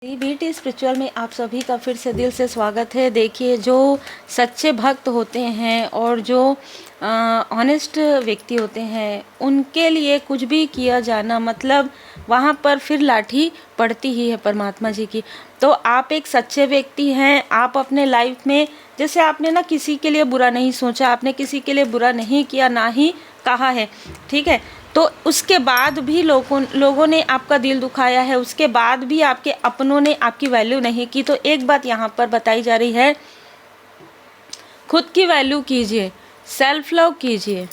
BT spiritual में आप सभी का फिर से दिल से स्वागत है। देखिए, जो सच्चे भक्त होते हैं और जो ऑनेस्ट व्यक्ति होते हैं, उनके लिए कुछ भी किया जाना मतलब वहाँ पर फिर लाठी पड़ती ही है परमात्मा जी की। तो आप एक सच्चे व्यक्ति हैं। आप अपने लाइफ में जैसे आपने ना किसी के लिए बुरा नहीं सोचा, आपने किसी के लिए बुरा नहीं किया, ना ही कहा है, ठीक है। तो उसके बाद भी लोगों ने आपका दिल दुखाया है, उसके बाद भी आपके अपनों ने आपकी वैल्यू नहीं की। तो एक बात यहाँ पर बताई जा रही है, खुद की वैल्यू कीजिए, सेल्फ लव कीजिए,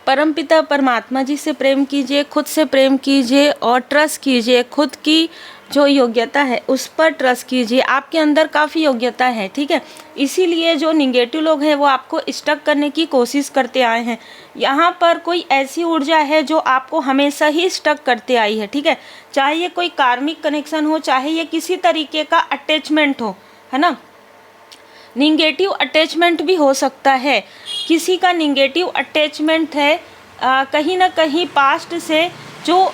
परमपिता परमात्मा जी से प्रेम कीजिए, खुद से प्रेम कीजिए और ट्रस्ट कीजिए। खुद की जो योग्यता है उस पर ट्रस्ट कीजिए। आपके अंदर काफ़ी योग्यता है, ठीक है। इसीलिए जो निगेटिव लोग हैं वो आपको स्टक करने की कोशिश करते आए हैं। यहाँ पर कोई ऐसी ऊर्जा है जो आपको हमेशा ही स्टक करते आई है, ठीक है। चाहे ये कोई कार्मिक कनेक्शन हो, चाहे ये किसी तरीके का अटैचमेंट हो, है ना। निगेटिव अटैचमेंट भी हो सकता है। किसी का निगेटिव अटैचमेंट है कहीं ना कहीं पास्ट से, जो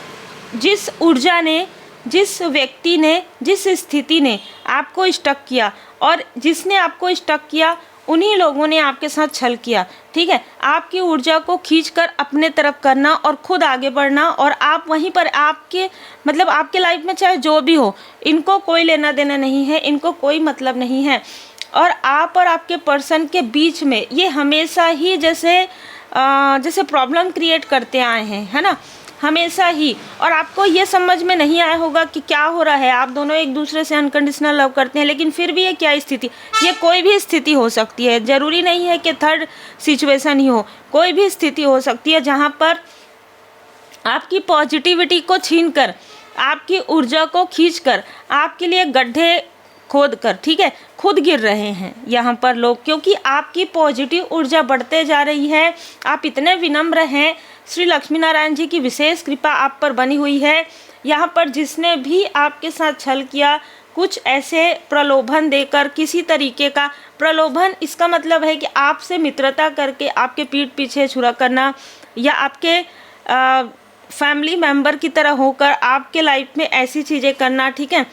जिस ऊर्जा ने, जिस व्यक्ति ने, जिस स्थिति ने आपको स्टक किया, और जिसने आपको स्टक किया उन्हीं लोगों ने आपके साथ छल किया, ठीक है। आपकी ऊर्जा को खींचकर अपने तरफ करना और खुद आगे बढ़ना, और आप वहीं पर आपके मतलब आपके लाइफ में चाहे जो भी हो, इनको कोई लेना देना नहीं है, इनको कोई मतलब नहीं है। और आप और आपके पर्सन के बीच में ये हमेशा ही जैसे प्रॉब्लम क्रिएट करते आए हैं, है ना, हमेशा ही। और आपको ये समझ में नहीं आया होगा कि क्या हो रहा है। आप दोनों एक दूसरे से अनकंडीशनल लव करते हैं, लेकिन फिर भी ये क्या स्थिति, ये कोई भी स्थिति हो सकती है। ज़रूरी नहीं है कि थर्ड सिचुएशन ही हो, कोई भी स्थिति हो सकती है जहाँ पर आपकी पॉजिटिविटी को छीनकर, आपकी ऊर्जा को खींचकर आपके लिए गड्ढे खोद कर, ठीक है, खुद गिर रहे हैं यहाँ पर लोग, क्योंकि आपकी पॉजिटिव ऊर्जा बढ़ते जा रही है। आप इतने विनम्र हैं, श्री लक्ष्मी नारायण जी की विशेष कृपा आप पर बनी हुई है। यहाँ पर जिसने भी आपके साथ छल किया, कुछ ऐसे प्रलोभन देकर, किसी तरीके का प्रलोभन, इसका मतलब है कि आपसे मित्रता करके आपके पीठ पीछे छुरा करना, या आपके फैमिली मेम्बर की तरह होकर आपके लाइफ में ऐसी चीज़ें करना, ठीक है।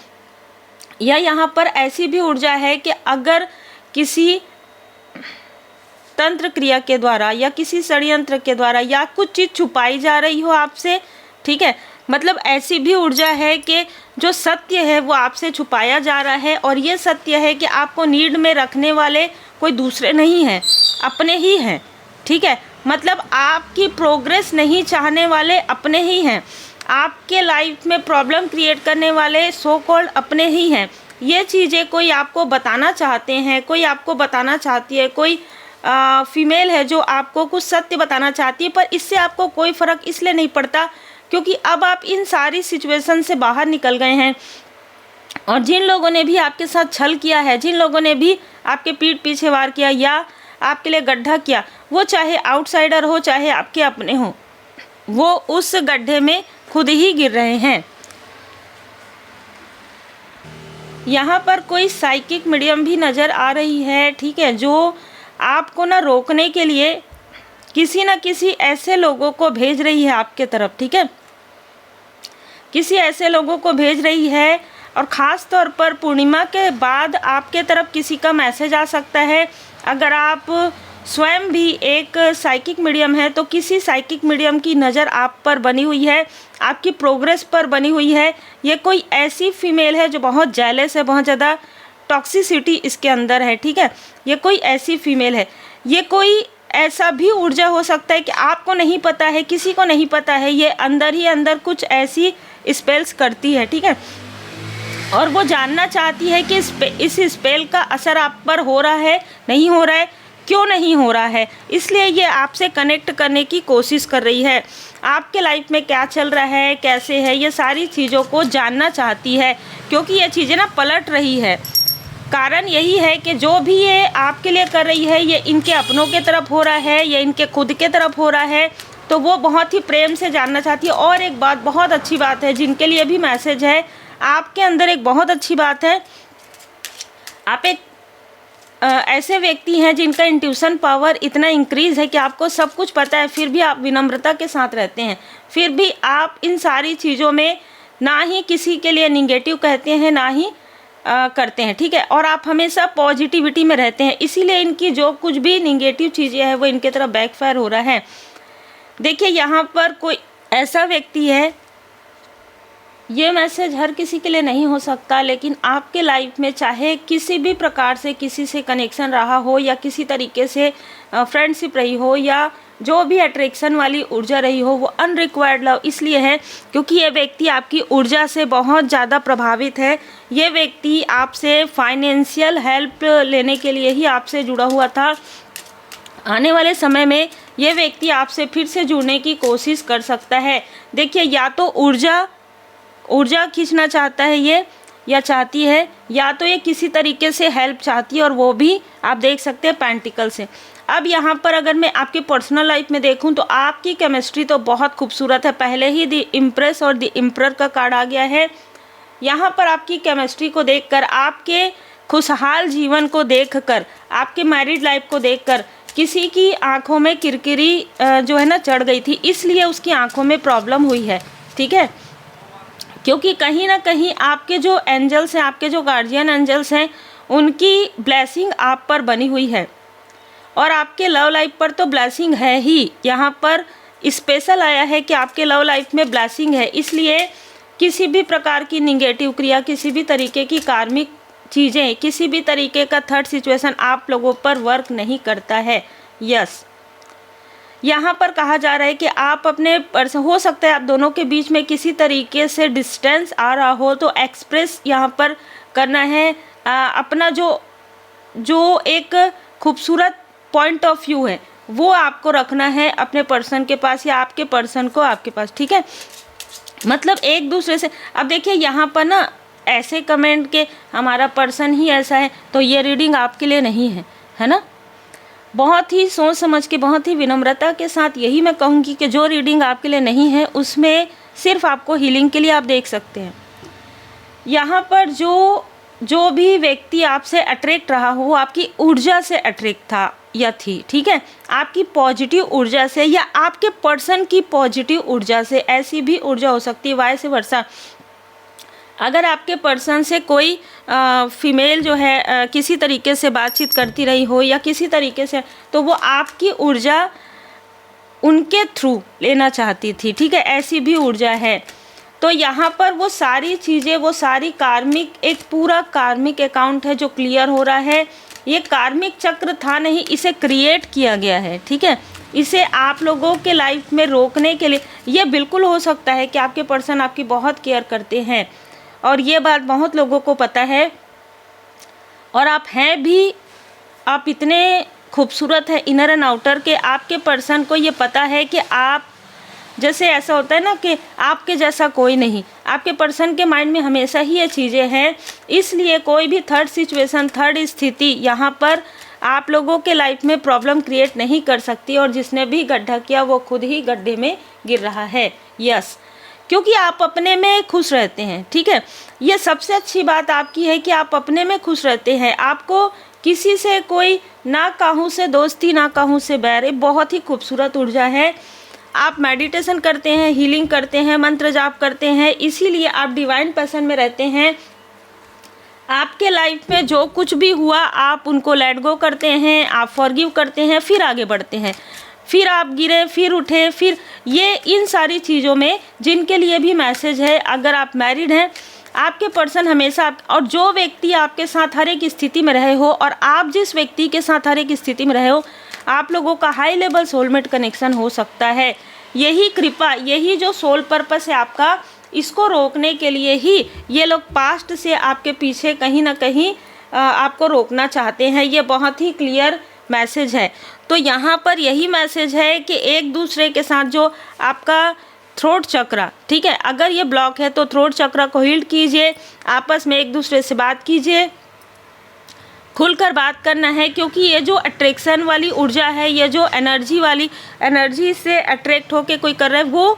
या यहाँ पर ऐसी भी ऊर्जा है कि अगर किसी तंत्र क्रिया के द्वारा या किसी षड्यंत्र के द्वारा या कुछ चीज़ छुपाई जा रही हो आपसे, ठीक है, मतलब ऐसी भी ऊर्जा है कि जो सत्य है वो आपसे छुपाया जा रहा है। और ये सत्य है कि आपको नीड में रखने वाले कोई दूसरे नहीं हैं, अपने ही हैं, ठीक है। मतलब आपकी प्रोग्रेस नहीं चाहने वाले अपने ही हैं, आपके लाइफ में प्रॉब्लम क्रिएट करने वाले सो कॉल्ड अपने ही हैं। ये चीज़ें कोई आपको बताना चाहते हैं, कोई आपको बताना चाहती है, कोई फीमेल है जो आपको कुछ सत्य बताना चाहती है, पर इससे आपको कोई फ़र्क इसलिए नहीं पड़ता क्योंकि अब आप इन सारी सिचुएशन से बाहर निकल गए हैं। और जिन लोगों ने भी आपके साथ छल किया है, जिन लोगों ने भी आपके पीठ पीछे वार किया या आपके लिए गड्ढा किया, वो चाहे आउटसाइडर हो चाहे आपके अपने हों, वो उस गड्ढे में खुद ही गिर रहे हैं। यहाँ पर कोई साइकिक मीडियम भी नज़र आ रही है, ठीक है, जो आपको ना रोकने के लिए किसी न किसी ऐसे लोगों को भेज रही है आपके तरफ, ठीक है, किसी ऐसे लोगों को भेज रही है। और ख़ास तौर पर पूर्णिमा के बाद आपके तरफ किसी का मैसेज आ सकता है। अगर आप स्वयं भी एक साइकिक मीडियम है तो किसी साइकिक मीडियम की नज़र आप पर बनी हुई है, आपकी प्रोग्रेस पर बनी हुई है। ये कोई ऐसी फीमेल है जो बहुत जेलस है, बहुत ज़्यादा टॉक्सिसिटी इसके अंदर है, ठीक है। ये कोई ऐसी फीमेल है, ये कोई ऐसा भी ऊर्जा हो सकता है कि आपको नहीं पता है, किसी को नहीं पता है, ये अंदर ही अंदर कुछ ऐसी स्पेल्स करती है, ठीक है। और वो जानना चाहती है कि इस स्पेल का असर आप पर हो रहा है, नहीं हो रहा है, क्यों नहीं हो रहा है। इसलिए ये आपसे कनेक्ट करने की कोशिश कर रही है, आपके लाइफ में क्या चल रहा है, कैसे है, ये सारी चीज़ों को जानना चाहती है, क्योंकि ये चीज़ें ना पलट रही है। कारण यही है कि जो भी ये आपके लिए कर रही है, ये इनके अपनों के तरफ हो रहा है, ये इनके खुद के तरफ हो रहा है, तो वो बहुत ही प्रेम से जानना चाहती है। और एक बात, बहुत अच्छी बात है, जिनके लिए भी मैसेज है, आपके अंदर एक बहुत अच्छी बात है, आप एक ऐसे व्यक्ति हैं जिनका इंट्यूशन पावर इतना इंक्रीज़ है कि आपको सब कुछ पता है, फिर भी आप विनम्रता के साथ रहते हैं, फिर भी आप इन सारी चीज़ों में ना ही किसी के लिए निगेटिव कहते हैं, ना ही करते हैं, ठीक है। और आप हमेशा पॉजिटिविटी में रहते हैं, इसीलिए इनकी जो कुछ भी निगेटिव चीज़ें हैं वो इनके तरफ बैकफायर हो रहा है। देखिए यहाँ पर कोई ऐसा व्यक्ति है, ये मैसेज हर किसी के लिए नहीं हो सकता, लेकिन आपके लाइफ में चाहे किसी भी प्रकार से किसी से कनेक्शन रहा हो या किसी तरीके से फ्रेंडशिप रही हो या जो भी अट्रैक्शन वाली ऊर्जा रही हो, वो अनरिक्वायर्ड लव इसलिए है क्योंकि ये व्यक्ति आपकी ऊर्जा से बहुत ज़्यादा प्रभावित है। ये व्यक्ति आपसे फाइनेंशियल हेल्प लेने के लिए ही आपसे जुड़ा हुआ था। आने वाले समय में ये व्यक्ति आपसे फिर से जुड़ने की कोशिश कर सकता है। देखिए या तो ऊर्जा खींचना चाहता है ये या चाहती है, या तो ये किसी तरीके से हेल्प चाहती है, और वो भी आप देख सकते हैं पेंटिकल से। अब यहाँ पर अगर मैं आपके पर्सनल लाइफ में देखूँ तो आपकी केमिस्ट्री तो बहुत खूबसूरत है। पहले ही द इम्प्रेस और द इम्परर का कार्ड आ गया है। यहाँ पर आपकी केमिस्ट्री को देखकर, आपके खुशहाल जीवन को देखकर, आपके मैरिड लाइफ को देखकर किसी की आंखों में किरकिरी जो है ना चढ़ गई थी, इसलिए उसकी आंखों में प्रॉब्लम हुई है, ठीक है। क्योंकि कहीं ना कहीं आपके जो एंजल्स हैं, आपके जो गार्जियन एंजल्स हैं, उनकी ब्लेसिंग आप पर बनी हुई है, और आपके लव लाइफ पर तो ब्लेसिंग है ही। यहाँ पर स्पेशल आया है कि आपके लव लाइफ में ब्लेसिंग है, इसलिए किसी भी प्रकार की निगेटिव क्रिया, किसी भी तरीके की कार्मिक चीज़ें, किसी भी तरीके का थर्ड सिचुएशन आप लोगों पर वर्क नहीं करता है। यस, यहाँ पर कहा जा रहा है कि आप अपने हो सकता है आप दोनों के बीच में किसी तरीके से डिस्टेंस आ रहा हो, तो एक्सप्रेस यहाँ पर करना है अपना जो एक खूबसूरत पॉइंट ऑफ व्यू है, वो आपको रखना है अपने पर्सन के पास या आपके पर्सन को आपके पास, ठीक है। मतलब एक दूसरे से, अब देखिए यहाँ पर ना ऐसे कमेंट के हमारा पर्सन ही ऐसा है, तो ये रीडिंग आपके लिए नहीं है ना। बहुत ही सोच समझ के, बहुत ही विनम्रता के साथ यही मैं कहूँगी कि जो रीडिंग आपके लिए नहीं है उसमें सिर्फ आपको हीलिंग के लिए आप देख सकते हैं। यहाँ पर जो भी व्यक्ति आपसे अट्रैक्ट रहा हो, वो आपकी ऊर्जा से अट्रैक्ट था या थी, ठीक है, आपकी पॉजिटिव ऊर्जा से या आपके पर्सन की पॉजिटिव ऊर्जा से। ऐसी भी ऊर्जा हो सकती है, वाइस वर्सा। अगर आपके पर्सन से कोई फीमेल जो है किसी तरीके से बातचीत करती रही हो या किसी तरीके से, तो वो आपकी ऊर्जा उनके थ्रू लेना चाहती थी, ठीक है, ऐसी भी ऊर्जा है। तो यहाँ पर वो सारी चीज़ें, वो सारी कार्मिक, एक पूरा कार्मिक अकाउंट है जो क्लियर हो रहा है। ये कार्मिक चक्र था नहीं, इसे क्रिएट किया गया है, ठीक है। इसे आप लोगों के लाइफ में रोकने के लिए, ये बिल्कुल हो सकता है कि आपके पर्सन आपकी बहुत केयर करते हैं, और ये बात बहुत लोगों को पता है, और आप हैं भी, आप इतने खूबसूरत हैं इनर एंड आउटर के, आपके पर्सन को ये पता है कि आप, जैसे ऐसा होता है ना कि आपके जैसा कोई नहीं, आपके पर्सन के माइंड में हमेशा ही ये चीज़ें हैं। इसलिए कोई भी थर्ड सिचुएशन, थर्ड स्थिति यहाँ पर आप लोगों के लाइफ में प्रॉब्लम क्रिएट नहीं कर सकती, और जिसने भी गड्ढा किया वो खुद ही गड्ढे में गिर रहा है। यस, क्योंकि आप अपने में खुश रहते हैं, ठीक है। ये सबसे अच्छी बात आपकी है कि आप अपने में खुश रहते हैं। आपको किसी से कोई ना काहूँ से दोस्ती, ना काहूँ से बैर, बहुत ही खूबसूरत ऊर्जा है। आप मेडिटेशन करते हैं, हीलिंग करते हैं, मंत्र जाप करते हैं, इसीलिए आप डिवाइन पैशन में रहते हैं। आपके लाइफ में जो कुछ भी हुआ आप उनको लेट गो करते हैं, आप फॉरगिव करते हैं, फिर आगे बढ़ते हैं। फिर आप गिरे, फिर उठे, फिर ये इन सारी चीज़ों में जिनके लिए भी मैसेज है, अगर आप मैरिड हैं, आपके पर्सन हमेशा और जो व्यक्ति आपके साथ हर एक स्थिति में रहे हो और आप जिस व्यक्ति के साथ हर एक स्थिति में रहे हो, आप लोगों का हाई लेवल सोलमेट कनेक्शन हो सकता है। यही कृपा, यही जो सोल पर्पस है आपका, इसको रोकने के लिए ही ये लोग पास्ट से आपके पीछे कहीं ना कहीं आपको रोकना चाहते हैं। ये बहुत ही क्लियर मैसेज है। तो यहाँ पर यही मैसेज है कि एक दूसरे के साथ जो आपका थ्रोट चक्र, ठीक है, अगर ये ब्लॉक है तो थ्रोट चक्र को हील कीजिए, आपस में एक दूसरे से बात कीजिए, खुलकर बात करना है। क्योंकि ये जो अट्रैक्शन वाली ऊर्जा है, ये जो एनर्जी वाली, एनर्जी से अट्रैक्ट होके कोई कर रहा है, वो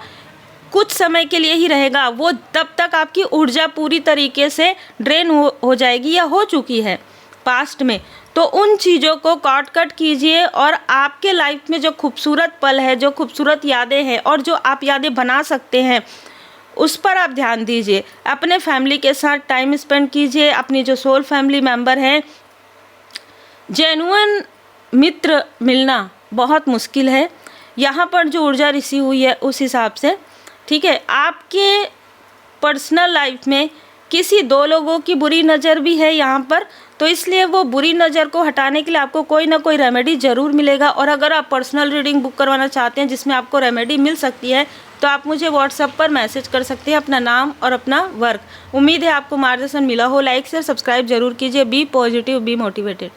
कुछ समय के लिए ही रहेगा। वो तब तक आपकी ऊर्जा पूरी तरीके से ड्रेन हो जाएगी या हो चुकी है पास्ट में। तो उन चीज़ों को कट कीजिए और आपके लाइफ में जो खूबसूरत पल है, जो खूबसूरत यादें हैं और जो आप यादें बना सकते हैं, उस पर आप ध्यान दीजिए। अपने फैमिली के साथ टाइम स्पेंड कीजिए। अपनी जो सोल फैमिली मेंबर हैं, जेन्युइन मित्र मिलना बहुत मुश्किल है। यहाँ पर जो ऊर्जा रिसीव हुई है उस हिसाब से, ठीक है, आपके पर्सनल लाइफ में किसी 2 लोगों की बुरी नज़र भी है यहाँ पर, तो इसलिए वो बुरी नज़र को हटाने के लिए आपको कोई ना कोई रेमेडी ज़रूर मिलेगा। और अगर आप पर्सनल रीडिंग बुक करवाना चाहते हैं जिसमें आपको रेमेडी मिल सकती है, तो आप मुझे व्हाट्सएप पर मैसेज कर सकते हैं अपना नाम और अपना वर्क। उम्मीद है आपको मार्गदर्शन मिला हो। लाइक शेयर सब्सक्राइब जरूर कीजिए। Be positive, be motivated.